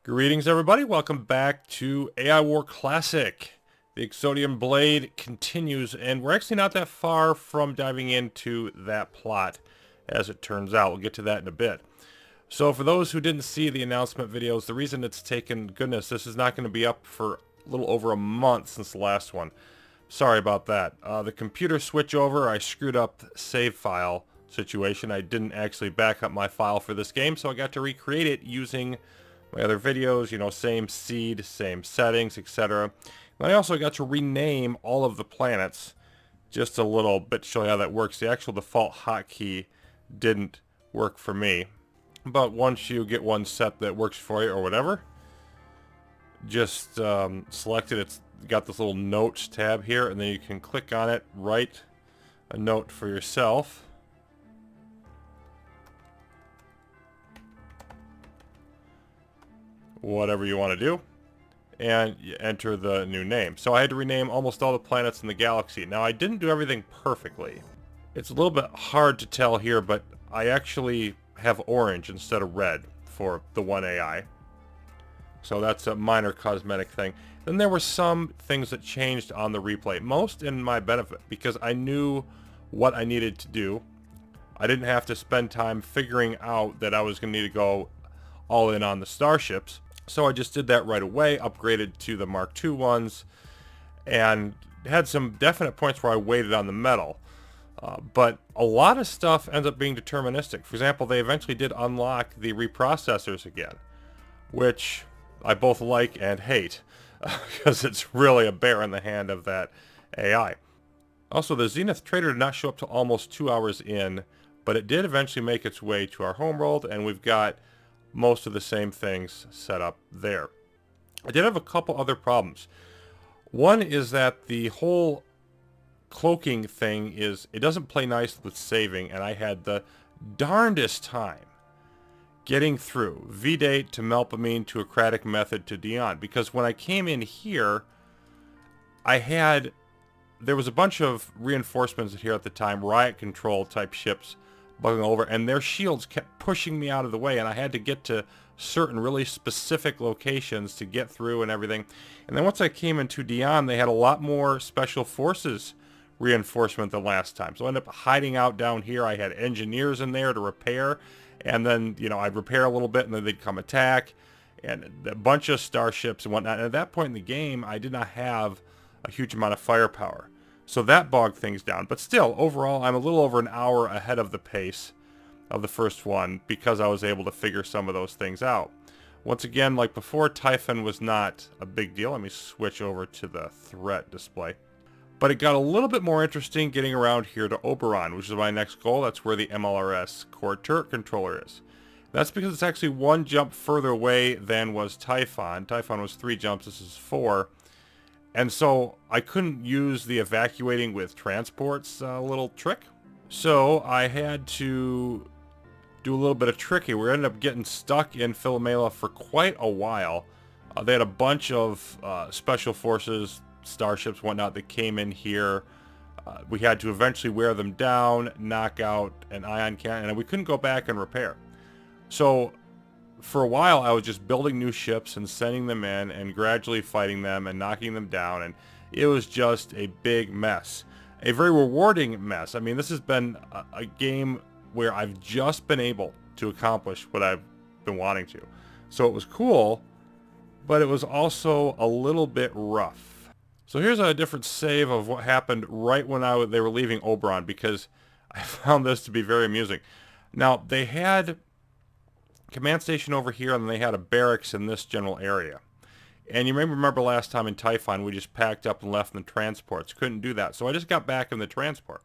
Greetings everybody, welcome back to AI War Classic. The Exodian Blade continues, and we're actually not that far from diving into that plot, as it turns out. We'll get to that in a bit. So for those who didn't see the announcement videos, the reason it's taken, goodness, this is not going to be up for a little over a month since the last one. Sorry about that. The computer switch over, I screwed up the save file situation. I didn't actually back up my file for this game, so I got to recreate it using my other videos, same seed, same settings, etc. And I also got to rename all of the planets just a little bit to show you how that works. The actual default hotkey didn't work for me. But once you get one set that works for you or whatever, just select it. It's got this little notes tab here, and then you can click on it, write a note for yourself. Whatever you want to do, and you enter the new name. So I had to rename almost all the planets in the galaxy. Now I didn't do everything perfectly. It's a little bit hard to tell here, but I actually have orange instead of red for the one AI. So that's a minor cosmetic thing. Then there were some things that changed on the replay, most in my benefit, because I knew what I needed to do. I didn't have to spend time figuring out that I was going to need to go all in on the starships. So I just did that right away, upgraded to the Mark II ones, and had some definite points where I waited on the metal. But a lot of stuff ends up being deterministic. For example, they eventually did unlock the reprocessors again, which I both like and hate, because it's really a bear in the hand of that AI. Also, the Zenith Trader did not show up till almost 2 hours in, but it did eventually make its way to our homeworld, and we've got most of the same things set up there. I did have a couple other problems. One is that the whole cloaking thing it doesn't play nice with saving, and I had the darndest time getting through VDate to Melpomene to Acratic Method to Dion, because when I came in here, there was a bunch of reinforcements here at the time, riot control type ships bugging over, and their shields kept pushing me out of the way, and I had to get to certain really specific locations to get through and everything. And then once I came into Dion, they had a lot more special forces reinforcement than last time, so I ended up hiding out down here. I had engineers in there to repair, and then I'd repair a little bit and then they'd come attack, and a bunch of starships and whatnot. And at that point in the game, I did not have a huge amount of firepower, so that bogged things down. But still, overall, I'm a little over an hour ahead of the pace of the first one because I was able to figure some of those things out. Once again, like before, Typhon was not a big deal. Let me switch over to the threat display. But it got a little bit more interesting getting around here to Oberon, which is my next goal. That's where the MLRS core turret controller is. That's because it's actually one jump further away than was Typhon. Typhon was 3 jumps, this is 4. And so I couldn't use the evacuating with transports little trick. So I had to do a little bit of tricky. We ended up getting stuck in Philomela for quite a while. They had a bunch of special forces, starships, whatnot, that came in here. We had to eventually wear them down, knock out an ion cannon, and we couldn't go back and repair. So for a while, I was just building new ships and sending them in and gradually fighting them and knocking them down, and it was just a big mess. A very rewarding mess. I mean, this has been a game where I've just been able to accomplish what I've been wanting to. So it was cool, but it was also a little bit rough. So here's a different save of what happened right when they were leaving Oberon, because I found this to be very amusing. Now, they had command station over here, and they had a barracks in this general area. And you may remember last time in Typhon, we just packed up and left in the transports. Couldn't do that, so I just got back in the transport.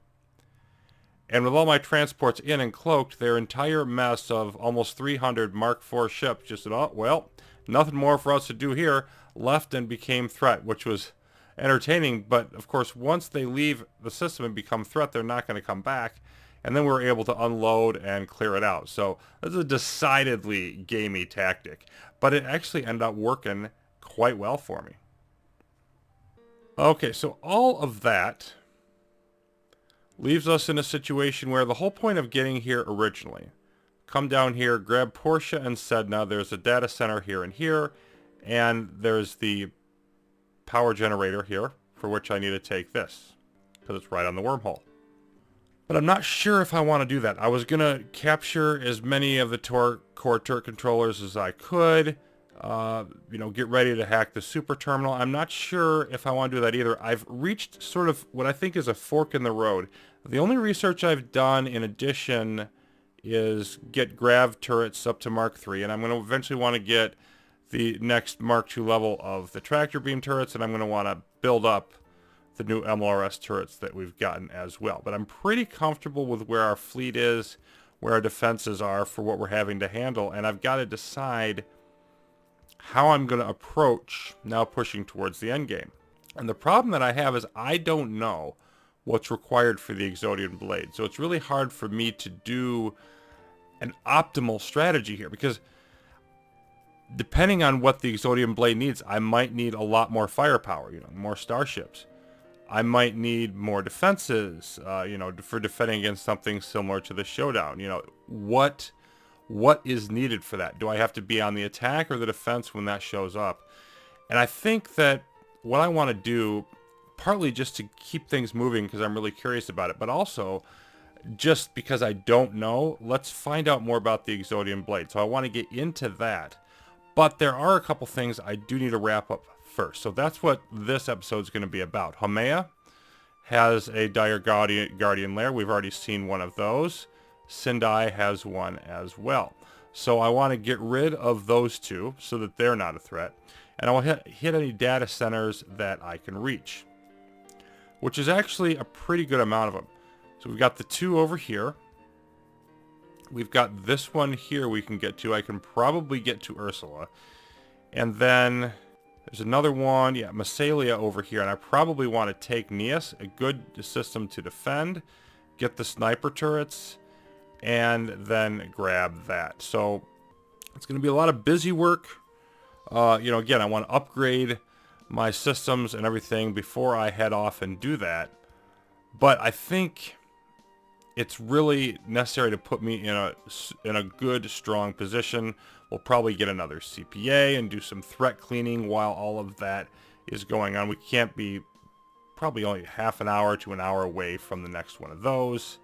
And with all my transports in and cloaked, their entire mess of almost 300 Mark IV ships just said, oh, well, nothing more for us to do here, left and became threat, which was entertaining. But, of course, once they leave the system and become threat, they're not going to come back. And then we were able to unload and clear it out. So this is a decidedly gamey tactic, but it actually ended up working quite well for me. Okay, so all of that leaves us in a situation where the whole point of getting here originally, come down here, grab Portia and Sedna. There's a data center here and here, and there's the power generator here, for which I need to take this, because it's right on the wormhole. But I'm not sure if I want to do that. I was going to capture as many of the core turret controllers as I could, get ready to hack the super terminal. I'm not sure if I want to do that either. I've reached sort of what I think is a fork in the road. The only research I've done in addition is get grav turrets up to Mark III, and I'm going to eventually want to get the next Mark II level of the tractor beam turrets, and I'm going to want to build up the new MLRS turrets that we've gotten as well. But I'm pretty comfortable with where our fleet is, where our defenses are for what we're having to handle, and I've got to decide how I'm going to approach now pushing towards the end game. And the problem that I have is I don't know what's required for the Exodian Blade. So it's really hard for me to do an optimal strategy here, because depending on what the Exodian Blade needs, I might need a lot more firepower, more starships. I might need more defenses, for defending against something similar to the Showdown. What is needed for that? Do I have to be on the attack or the defense when that shows up? And I think that what I want to do, partly just to keep things moving because I'm really curious about it, but also just because I don't know, let's find out more about the Exodian Blade. So I want to get into that. But there are a couple things I do need to wrap up first. So that's what this episode is going to be about. Haumea has a Dire Guardian Lair. We've already seen one of those. Sindai has one as well. So I want to get rid of those two so that they're not a threat. And I will hit any data centers that I can reach, which is actually a pretty good amount of them. So we've got the two over here. We've got this one here we can get to. I can probably get to Ursula. And then there's another one, Massalia over here. And I probably want to take Neas, a good system to defend, get the sniper turrets, and then grab that. So it's going to be a lot of busy work. Again, I want to upgrade my systems and everything before I head off and do that. But I think it's really necessary to put me in a good, strong position. We'll probably get another CPA and do some threat cleaning while all of that is going on. We can't be probably only half an hour to an hour away from the next one of those.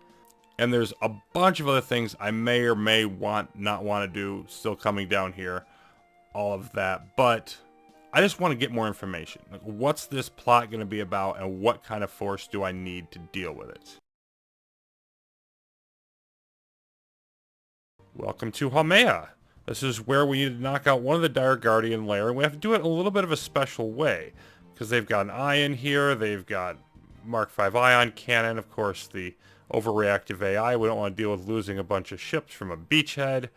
And there's a bunch of other things I may or may not want to do still coming down here. All of that. But I just want to get more information. Like, what's this plot going to be about, and what kind of force do I need to deal with it? Welcome to Haumea. This is where we need to knock out one of the Dire Guardian Lair, and we have to do it in a little bit of a special way, because they've got an ion here, they've got Mark V ion cannon, of course the overreactive AI. We don't want to deal with losing a bunch of ships from a beachhead.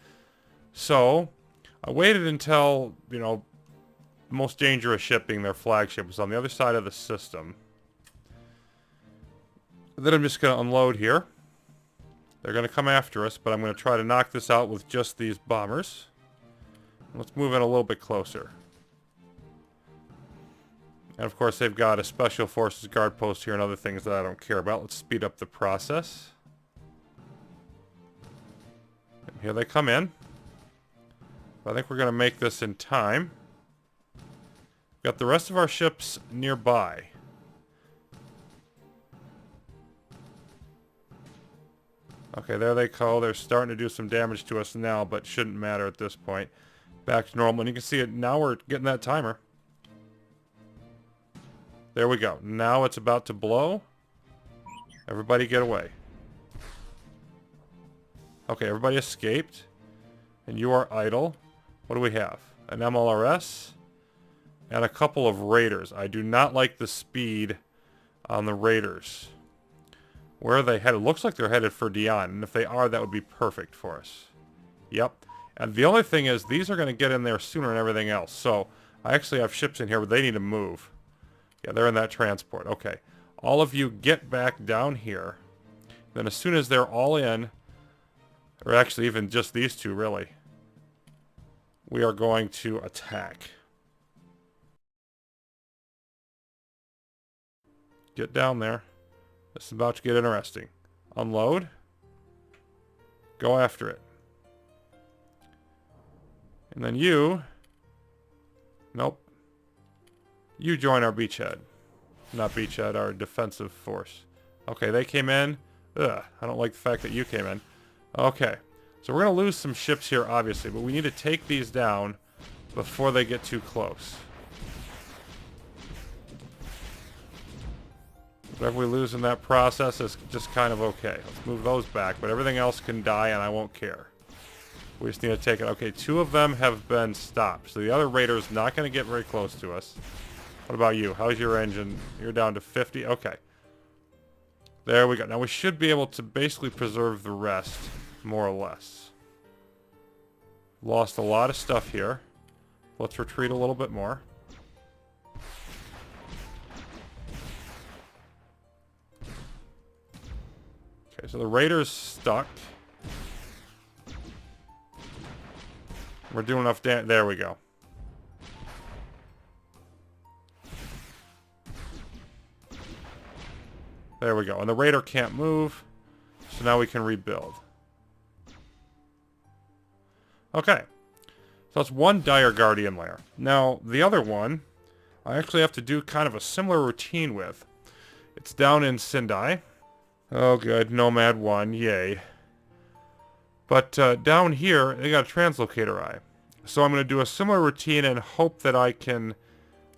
So I waited until, the most dangerous ship being their flagship was on the other side of the system. Then I'm just going to unload here. They're going to come after us, but I'm going to try to knock this out with just these bombers. Let's move in a little bit closer. And of course they've got a special forces guard post here and other things that I don't care about. Let's speed up the process. And here they come in. I think we're going to make this in time. Got the rest of our ships nearby. Okay, there they go. They're starting to do some damage to us now, but shouldn't matter at this point. Back to normal. And you can see it now. We're getting that timer. There we go. Now it's about to blow. Everybody get away. Okay, everybody escaped. And you are idle. What do we have? An MLRS and a couple of raiders. I do not like the speed on the raiders. Where are they headed? Looks like they're headed for Dion, and if they are, that would be perfect for us. Yep. And the only thing is, these are going to get in there sooner than everything else. So I actually have ships in here, but they need to move. Yeah, they're in that transport. Okay. All of you get back down here. Then as soon as they're all in, or actually even just these two, really, we are going to attack. Get down there. This is about to get interesting. Unload. Go after it. And then you... Nope. You join our beachhead. Not beachhead, our defensive force. Okay, they came in. Ugh, I don't like the fact that you came in. Okay. So we're going to lose some ships here, obviously, but we need to take these down before they get too close. Whatever we lose in that process is just kind of okay. Let's move those back, but everything else can die and I won't care. We just need to take it. Okay, 2 of them have been stopped, so the other raider's not going to get very close to us. What about you? How's your engine? You're down to 50? Okay. There we go. Now we should be able to basically preserve the rest, more or less. Lost a lot of stuff here. Let's retreat a little bit more. Okay, so the raider's stuck. We're doing enough damage. There we go. There we go. And the raider can't move, so now we can rebuild. Okay. So that's one Dire Guardian lair. Now, the other one, I actually have to do kind of a similar routine with. It's down in Sindai. Oh, good. Nomad 1. Yay. But down here, they got a translocator eye. So I'm going to do a similar routine and hope that I can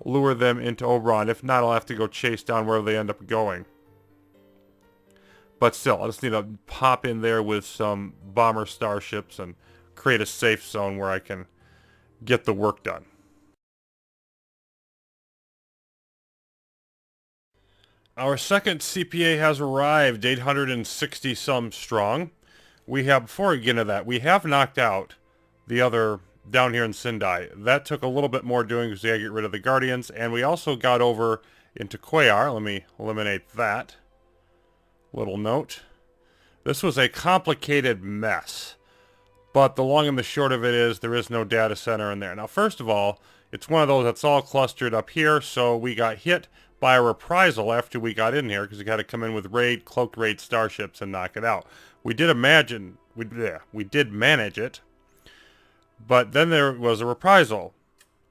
lure them into Oberon. If not, I'll have to go chase down where they end up going. But still, I just need to pop in there with some bomber starships and create a safe zone where I can get the work done. Our second CPA has arrived, 860 some strong. We have, before we get into that, we have knocked out the other down here in Sindai. That took a little bit more doing because we had to get rid of the Guardians, and we also got over into Quayar. Let me eliminate that. Little note. This was a complicated mess. But the long and the short of it is there is no data center in there. Now, first of all, it's one of those that's all clustered up here, so we got hit by a reprisal after we got in here because we had to come in with cloaked raid starships and knock it out. We did manage it, but then there was a reprisal,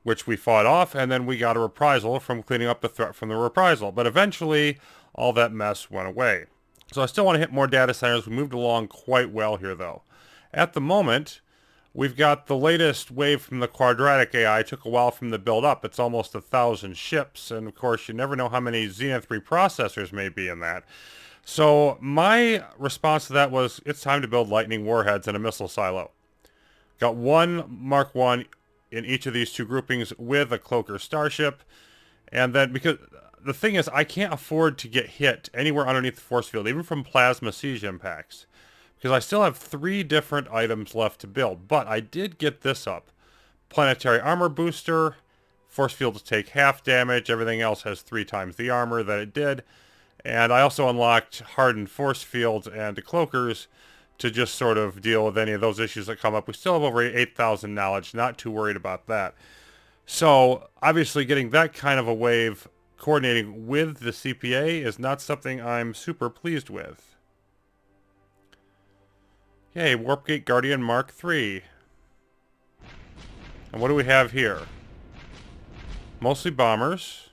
which we fought off, and then we got a reprisal from cleaning up the threat from the reprisal. But eventually, all that mess went away. So I still want to hit more data centers. We moved along quite well here, though. At the moment, we've got the latest wave from the quadratic AI. It took a while from the build up. It's almost 1,000 ships, and of course, you never know how many Zenith reprocessors may be in that. So my response to that was, it's time to build lightning warheads and a missile silo. Got one Mark 1 in each of these 2 groupings with a cloaker starship, and then because the thing is, I can't afford to get hit anywhere underneath the force field, even from plasma siege impacts, because I still have 3 different items left to build. But I did get this up. Planetary armor booster, force field to take half damage, everything else has 3 times the armor that it did. And I also unlocked hardened force fields and cloakers to just sort of deal with any of those issues that come up. We still have over 8,000 knowledge, not too worried about that. So obviously getting that kind of a wave coordinating with the CPA is not something I'm super pleased with. Yay, Warpgate Guardian Mark III. And what do we have here? Mostly bombers.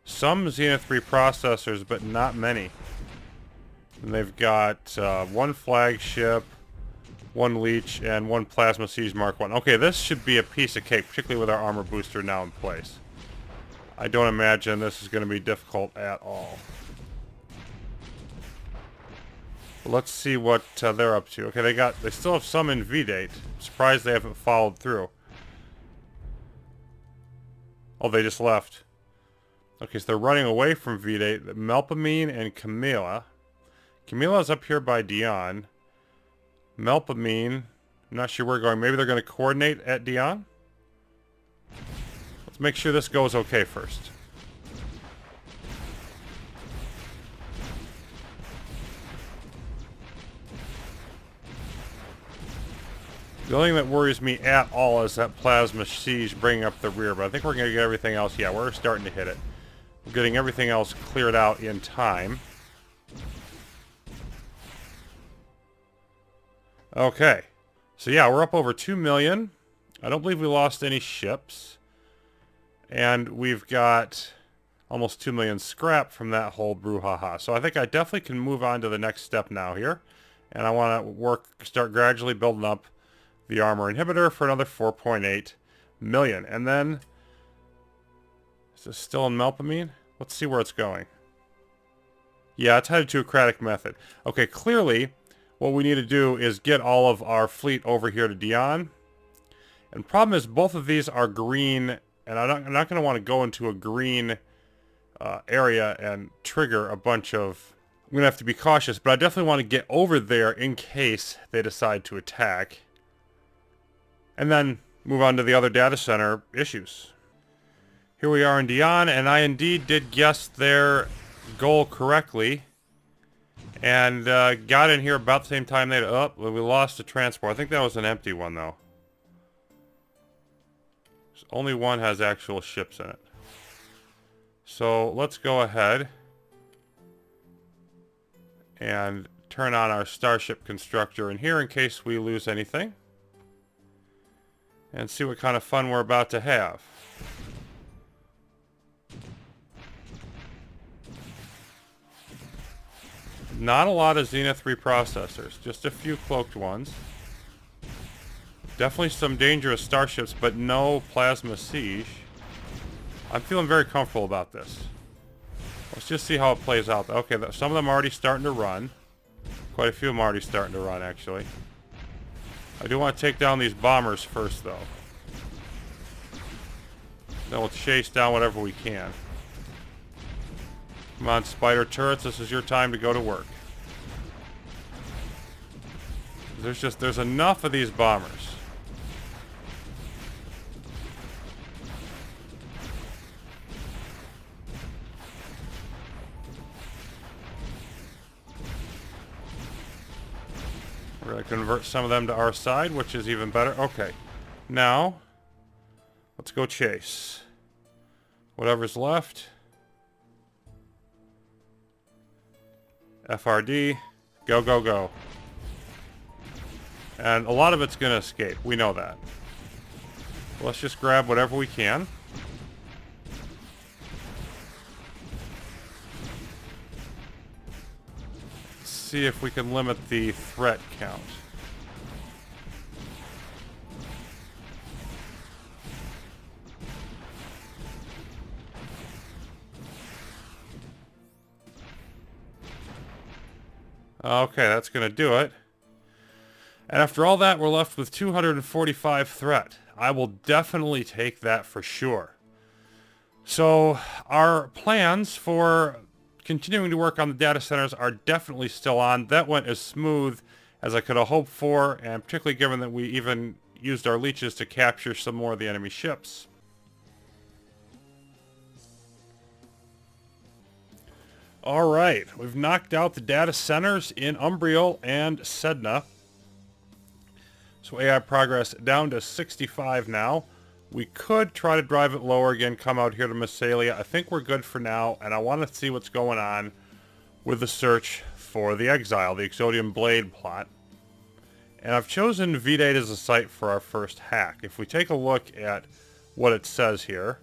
Some Zenith reprocessors, but not many. And they've got 1 flagship, 1 leech, and 1 plasma siege Mark 1. Okay, this should be a piece of cake, particularly with our armor booster now in place. I don't imagine this is going to be difficult at all. Let's see what they're up to. Okay, they still have some in V-Date. Surprised they haven't followed through. Oh, they just left. Okay, so they're running away from V-Date. Melpomene and Camilla. Camilla's up here by Dion. Melpomene, I'm not sure where we're going. Maybe they're going to coordinate at Dion? Let's make sure this goes okay first. The only thing that worries me at all is that plasma siege bringing up the rear, but I think we're going to get everything else. Yeah, we're starting to hit it. We're getting everything else cleared out in time. Okay. So yeah, we're up over 2 million. I don't believe we lost any ships. And we've got almost 2 million scrap from that whole brouhaha. So I think I definitely can move on to the next step now here. And I want to start gradually building up the armor inhibitor for another 4.8 million. And then, is this still in Melpomene? Let's see where it's going. Yeah, it's headed to Acratic method. Okay, clearly, what we need to do is get all of our fleet over here to Dion. And the problem is both of these are green, and I'm not going to want to go into a green area and trigger a bunch of... I'm going to have to be cautious, but I definitely want to get over there in case they decide to attack. And then move on to the other data center issues. Here we are in Dion, and I indeed did guess their goal correctly. And got in here about the same time they... Oh, we lost a transport. I think that was an empty one, though. Only one has actual ships in it. So let's go ahead and turn on our starship constructor in here in case we lose anything. And see what kind of fun we're about to have. Not a lot of Zenith reprocessors, just a few cloaked ones. Definitely some dangerous starships, but no plasma siege. I'm feeling very comfortable about this. Let's just see how it plays out. Okay, some of them are already starting to run. Quite a few of them are already starting to run, actually. I do want to take down these bombers first, though. Then we'll chase down whatever we can. Come on, spider turrets, this is your time to go to work. There's enough of these bombers. We're going to convert some of them to our side, which is even better. Okay. Now, let's go chase. Whatever's left. FRD. Go, go, go. And a lot of it's going to escape. We know that. Let's just grab whatever we can. See if we can limit the threat count. Okay, that's going to do it. And after all that, we're left with 245 threat. I will definitely take that for sure. So, our plans for continuing to work on the data centers are definitely still on. That went as smooth as I could have hoped for, and particularly given that we even used our leeches to capture some more of the enemy ships. Alright, we've knocked out the data centers in Umbriel and Sedna. So AI progress down to 65 now. We could try to drive it lower again, come out here to Massalia. I think we're good for now, and I want to see what's going on with the search for the Exile, the Exodian Blade plot. And I've chosen V-Date as a site for our first hack. If we take a look at what it says here,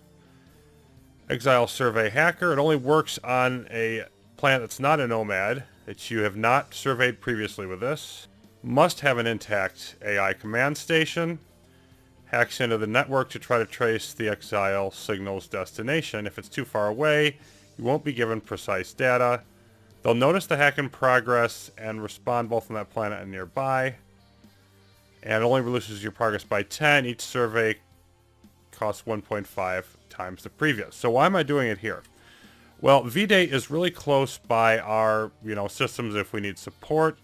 Exile Survey Hacker, it only works on a planet that's not a nomad, that you have not surveyed previously with this. Must have an intact AI command station. Hacks into the network to try to trace the Exile signal's destination. If it's too far away, you won't be given precise data. They'll notice the hack in progress and respond both on that planet and nearby. And it only reduces your progress by 10. Each survey costs 1.5 times the previous. So why am I doing it here? Well, V-Date is really close by our, systems if we need support.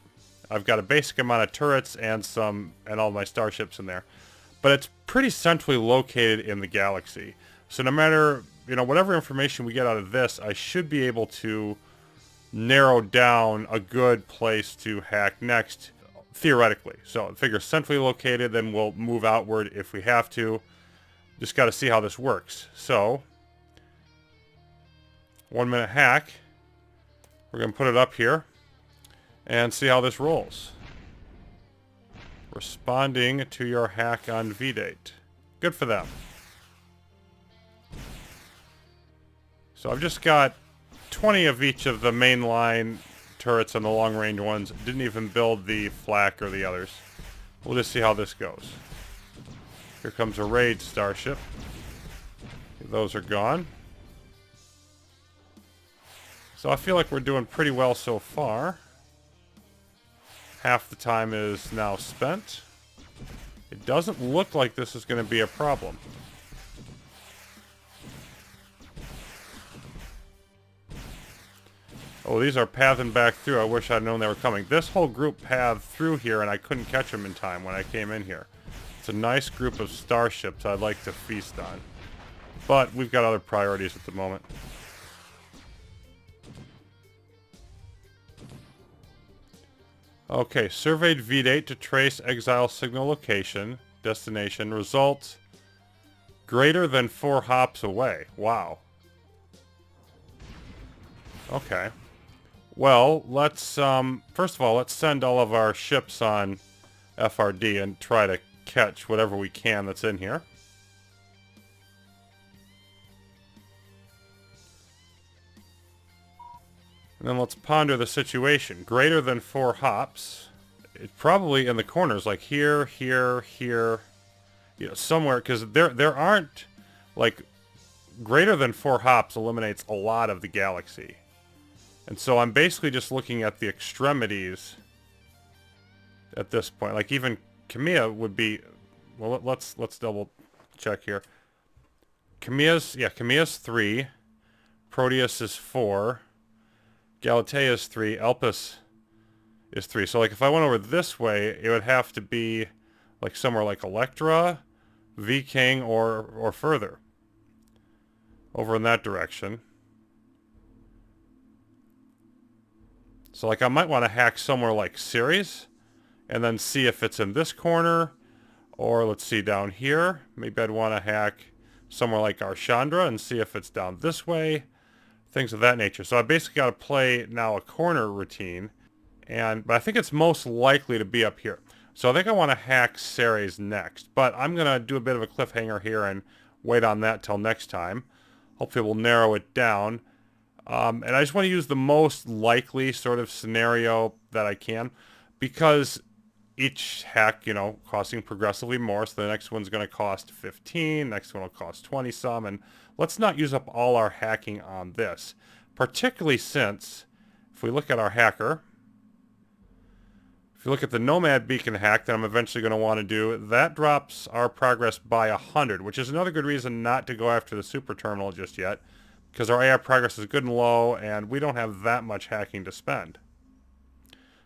I've got a basic amount of turrets and all my starships in there. But it's pretty centrally located in the galaxy. So no matter, whatever information we get out of this, I should be able to narrow down a good place to hack next, theoretically. So I figure centrally located, then we'll move outward if we have to. Just got to see how this works. So, 1 minute hack. We're going to put it up here and see how this rolls. Responding to your hack on V-Date. Good for them. So I've just got 20 of each of the mainline turrets and the long-range ones. Didn't even build the flak or the others. We'll just see how this goes. Here comes a raid starship. Those are gone. So I feel like we're doing pretty well so far. Half the time is now spent. It doesn't look like this is going to be a problem. Oh, these are pathing back through. I wish I'd known they were coming. This whole group pathed through here, and I couldn't catch them in time when I came in here. It's a nice group of starships I'd like to feast on. But we've got other priorities at the moment. Okay, surveyed V-date to trace exile signal location. Destination. Result greater than 4 hops away. Wow. Okay. Well, let's, first of all, let's send all of our ships on FRD and try to catch whatever we can that's in here. And then let's ponder the situation. Greater than 4 hops. It's probably in the corners, like here, here, here, you know, somewhere, because there aren't, like, greater than 4 hops eliminates a lot of the galaxy. And so I'm basically just looking at the extremities at this point. Like even Camilla would be, well, let's double check here. Camilla's 3, Proteus is 4, Galatea is 3, Elpis is 3. So like if I went over this way, it would have to be like somewhere like Electra, V-King, or further. Over in that direction. So like I might want to hack somewhere like Ceres, and then see if it's in this corner, or let's see down here. Maybe I'd want to hack somewhere like Arshandra and see if it's down this way. Things of that nature. So I basically got to play now a corner routine, but I think it's most likely to be up here. So I think I want to hack Ceres next, but I'm going to do a bit of a cliffhanger here and wait on that till next time. Hopefully we'll narrow it down. And I just want to use the most likely sort of scenario that I can, because each hack, you know, costing progressively more. So the next one's going to cost 15, next one will cost 20 some, and let's not use up all our hacking on this, particularly since if we look at our hacker, if you look at the Nomad Beacon hack that I'm eventually going to want to do, that drops our progress by 100, which is another good reason not to go after the super terminal just yet, because our AI progress is good and low, and we don't have that much hacking to spend.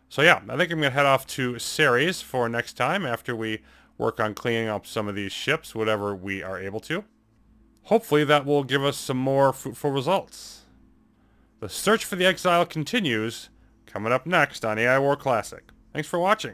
So yeah, I think I'm going to head off to Ceres for next time after we work on cleaning up some of these ships, whatever we are able to. Hopefully that will give us some more fruitful results. The search for the exile continues, coming up next on AI War Classic. Thanks for watching.